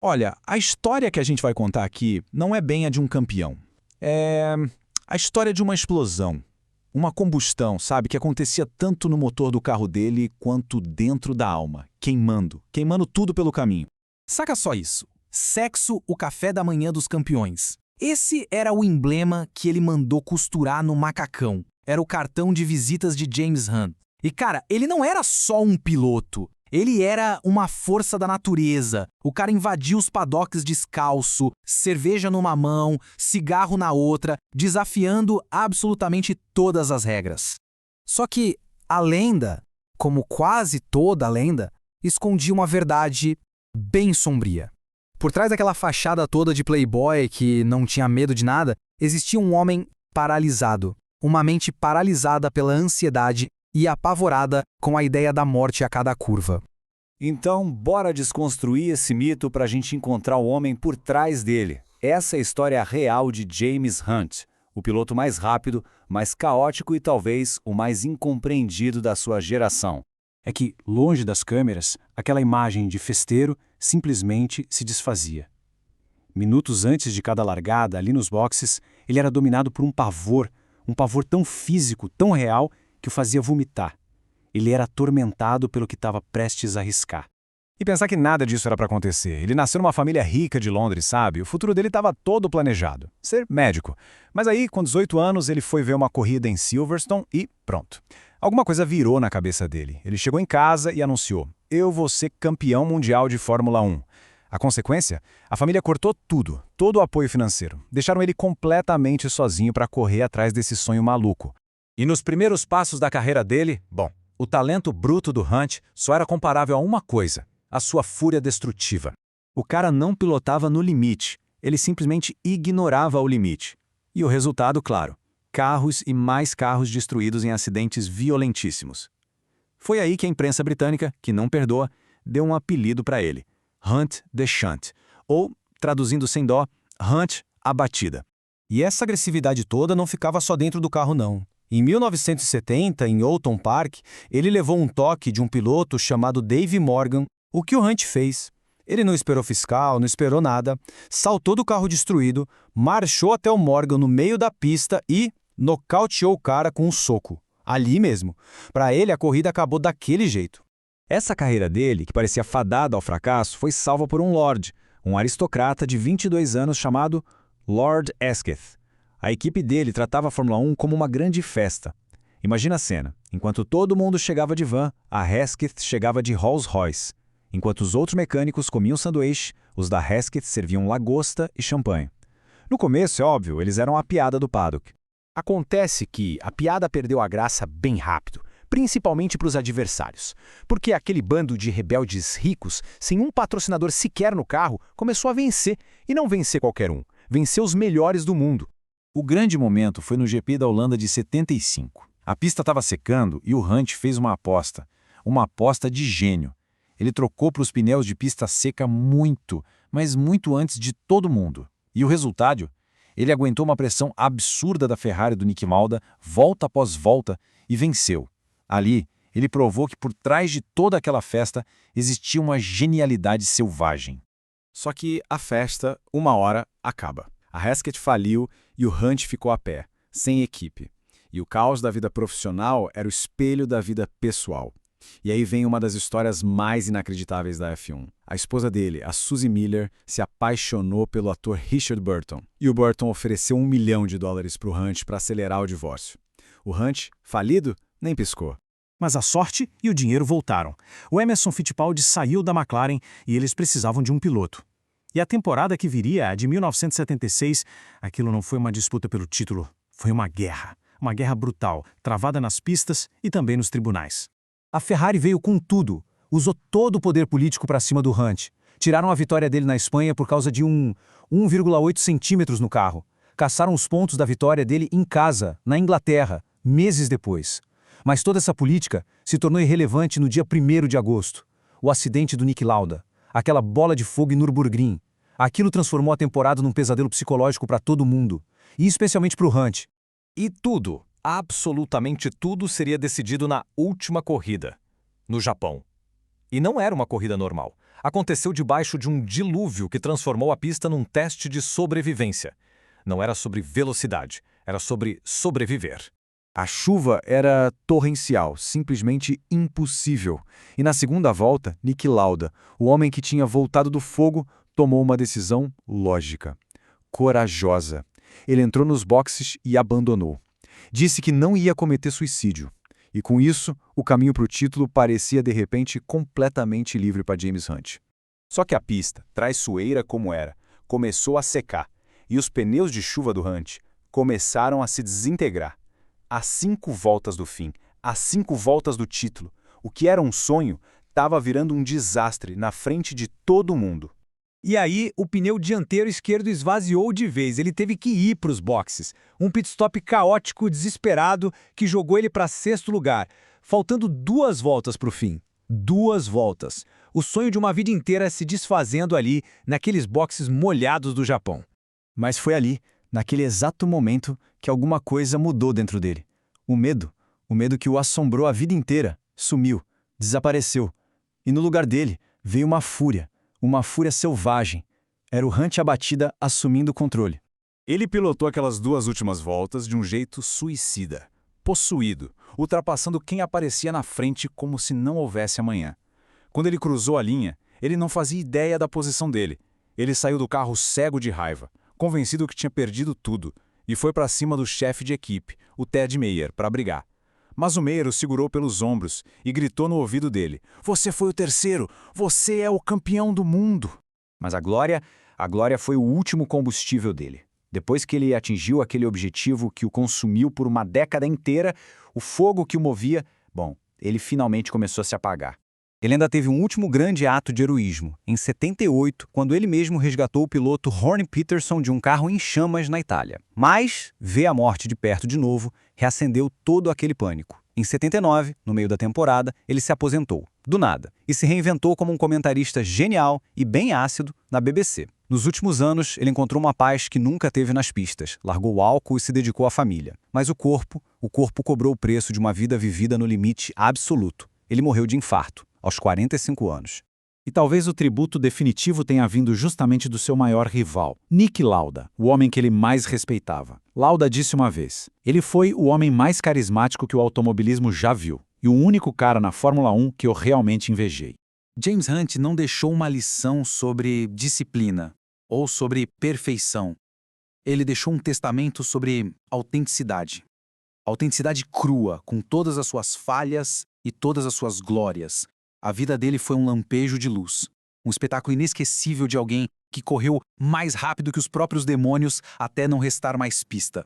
Olha, a história que a gente vai contar aqui não é bem a de um campeão. É a história de uma explosão. Uma combustão, sabe, que acontecia tanto no motor do carro dele quanto dentro da alma, queimando tudo pelo caminho. Saca só isso. Sexo, o café da manhã dos campeões. Esse era o emblema que ele mandou costurar no macacão. Era o cartão de visitas de James Hunt. E cara, ele não era só um piloto. Ele era uma força da natureza. O cara invadia os paddocks descalço, cerveja numa mão, cigarro na outra, desafiando absolutamente todas as regras. Só que a lenda, como quase toda lenda, escondia uma verdade bem sombria. Por trás daquela fachada toda de playboy que não tinha medo de nada, existia um homem paralisado. Uma mente paralisada pela ansiedade e apavorada com a ideia da morte a cada curva. Então, bora desconstruir esse mito para a gente encontrar o homem por trás dele. Essa é a história real de James Hunt, o piloto mais rápido, mais caótico e talvez o mais incompreendido da sua geração. É que, longe das câmeras, aquela imagem de festeiro simplesmente se desfazia. Minutos antes de cada largada, ali nos boxes, ele era dominado por um pavor tão físico, tão real, que o fazia vomitar. Ele era atormentado pelo que estava prestes a arriscar. E pensar que nada disso era para acontecer. Ele nasceu numa família rica de Londres, sabe? O futuro dele estava todo planejado. Ser médico. Mas aí, com 18 anos, ele foi ver uma corrida em Silverstone e pronto. Alguma coisa virou na cabeça dele. Ele chegou em casa e anunciou: "Eu vou ser campeão mundial de Fórmula 1". A consequência? A família cortou tudo, todo o apoio financeiro. Deixaram ele completamente sozinho para correr atrás desse sonho maluco. E nos primeiros passos da carreira dele, bom, o talento bruto do Hunt só era comparável a uma coisa: a sua fúria destrutiva. O cara não pilotava no limite, ele simplesmente ignorava o limite. E o resultado, claro: carros e mais carros destruídos em acidentes violentíssimos. Foi aí que a imprensa britânica, que não perdoa, deu um apelido para ele: Hunt the Shunt, ou, traduzindo sem dó, Hunt a batida. E essa agressividade toda não ficava só dentro do carro, não. Em 1970, em Oulton Park, ele levou um toque de um piloto chamado Dave Morgan. O que o Hunt fez? Ele não esperou fiscal, não esperou nada, saltou do carro destruído, marchou até o Morgan no meio da pista e nocauteou o cara com um soco. Ali mesmo. Para ele, a corrida acabou daquele jeito. Essa carreira dele, que parecia fadada ao fracasso, foi salva por um lord, um aristocrata de 22 anos chamado Lord Asquith. A equipe dele tratava a Fórmula 1 como uma grande festa. Imagina a cena. Enquanto todo mundo chegava de van, a Asquith chegava de Rolls Royce. Enquanto os outros mecânicos comiam sanduíche, os da Asquith serviam lagosta e champanhe. No começo, é óbvio, eles eram a piada do paddock. Acontece que a piada perdeu a graça bem rápido, principalmente para os adversários, porque aquele bando de rebeldes ricos, sem um patrocinador sequer no carro, começou a vencer, e não vencer qualquer um, vencer os melhores do mundo. O grande momento foi no GP da Holanda de 75. A pista estava secando e o Hunt fez uma aposta de gênio. Ele trocou para os pneus de pista seca muito, mas muito antes de todo mundo. E o resultado? Ele aguentou uma pressão absurda da Ferrari do Niki Lauda, volta após volta, e venceu. Ali, ele provou que por trás de toda aquela festa existia uma genialidade selvagem. Só que a festa, uma hora, acaba. A Asquith faliu e o Hunt ficou a pé, sem equipe. E o caos da vida profissional era o espelho da vida pessoal. E aí vem uma das histórias mais inacreditáveis da F1. A esposa dele, a Suzy Miller, se apaixonou pelo ator Richard Burton. E o Burton ofereceu $1 milhão para o Hunt para acelerar o divórcio. O Hunt, falido, nem piscou. Mas a sorte e o dinheiro voltaram. O Emerson Fittipaldi saiu da McLaren e eles precisavam de um piloto. E a temporada que viria, a de 1976, aquilo não foi uma disputa pelo título, foi uma guerra brutal, travada nas pistas e também nos tribunais. A Ferrari veio com tudo, usou todo o poder político para cima do Hunt. Tiraram a vitória dele na Espanha por causa de 1,8 centímetros no carro. Caçaram os pontos da vitória dele em casa, na Inglaterra, meses depois. Mas toda essa política se tornou irrelevante no dia 1º de agosto. O acidente do Niki Lauda. Aquela bola de fogo em Nürburgring. Aquilo transformou a temporada num pesadelo psicológico para todo mundo, e especialmente para o Hunt. E tudo, absolutamente tudo, seria decidido na última corrida, no Japão. E não era uma corrida normal. Aconteceu debaixo de um dilúvio que transformou a pista num teste de sobrevivência. Não era sobre velocidade, era sobre sobreviver. A chuva era torrencial, simplesmente impossível. E na segunda volta, Niki Lauda, o homem que tinha voltado do fogo, tomou uma decisão lógica, corajosa. Ele entrou nos boxes e abandonou. Disse que não ia cometer suicídio. E com isso, o caminho para o título parecia de repente completamente livre para James Hunt. Só que a pista, traiçoeira como era, começou a secar, e os pneus de chuva do Hunt começaram a se desintegrar. Às 5 voltas do fim, às 5 voltas do título, o que era um sonho estava virando um desastre na frente de todo mundo. E aí, o pneu dianteiro esquerdo esvaziou de vez, ele teve que ir para os boxes. Um pit stop caótico, desesperado, que jogou ele para 6º lugar, faltando 2 voltas para o fim. 2 voltas. O sonho de uma vida inteira se desfazendo ali, naqueles boxes molhados do Japão. Mas foi ali, naquele exato momento, que alguma coisa mudou dentro dele. O medo que o assombrou a vida inteira, sumiu, desapareceu. E no lugar dele veio uma fúria selvagem. Era o Hunt abatida assumindo o controle. Ele pilotou aquelas 2 últimas voltas de um jeito suicida, possuído, ultrapassando quem aparecia na frente como se não houvesse amanhã. Quando ele cruzou a linha, ele não fazia ideia da posição dele. Ele saiu do carro cego de raiva, convencido que tinha perdido tudo, e foi para cima do chefe de equipe, o Ted Mayer, para brigar. Mas o Mayer o segurou pelos ombros e gritou no ouvido dele: "Você foi o terceiro! Você é o campeão do mundo!" Mas a glória foi o último combustível dele. Depois que ele atingiu aquele objetivo que o consumiu por uma década inteira, o fogo que o movia, ele finalmente começou a se apagar. Ele ainda teve um último grande ato de heroísmo, em 78, quando ele mesmo resgatou o piloto Horne Peterson de um carro em chamas na Itália. Mas ver a morte de perto de novo reacendeu todo aquele pânico. Em 79, no meio da temporada, ele se aposentou, do nada, e se reinventou como um comentarista genial e bem ácido na BBC. Nos últimos anos, ele encontrou uma paz que nunca teve nas pistas, largou o álcool e se dedicou à família. Mas o corpo cobrou o preço de uma vida vivida no limite absoluto. Ele morreu de infarto, aos 45 anos. E talvez o tributo definitivo tenha vindo justamente do seu maior rival, Niki Lauda, o homem que ele mais respeitava. Lauda disse uma vez: "Ele foi o homem mais carismático que o automobilismo já viu, e o único cara na Fórmula 1 que eu realmente invejei." James Hunt não deixou uma lição sobre disciplina ou sobre perfeição. Ele deixou um testamento sobre autenticidade. Autenticidade crua, com todas as suas falhas e todas as suas glórias. A vida dele foi um lampejo de luz. Um espetáculo inesquecível de alguém que correu mais rápido que os próprios demônios até não restar mais pista.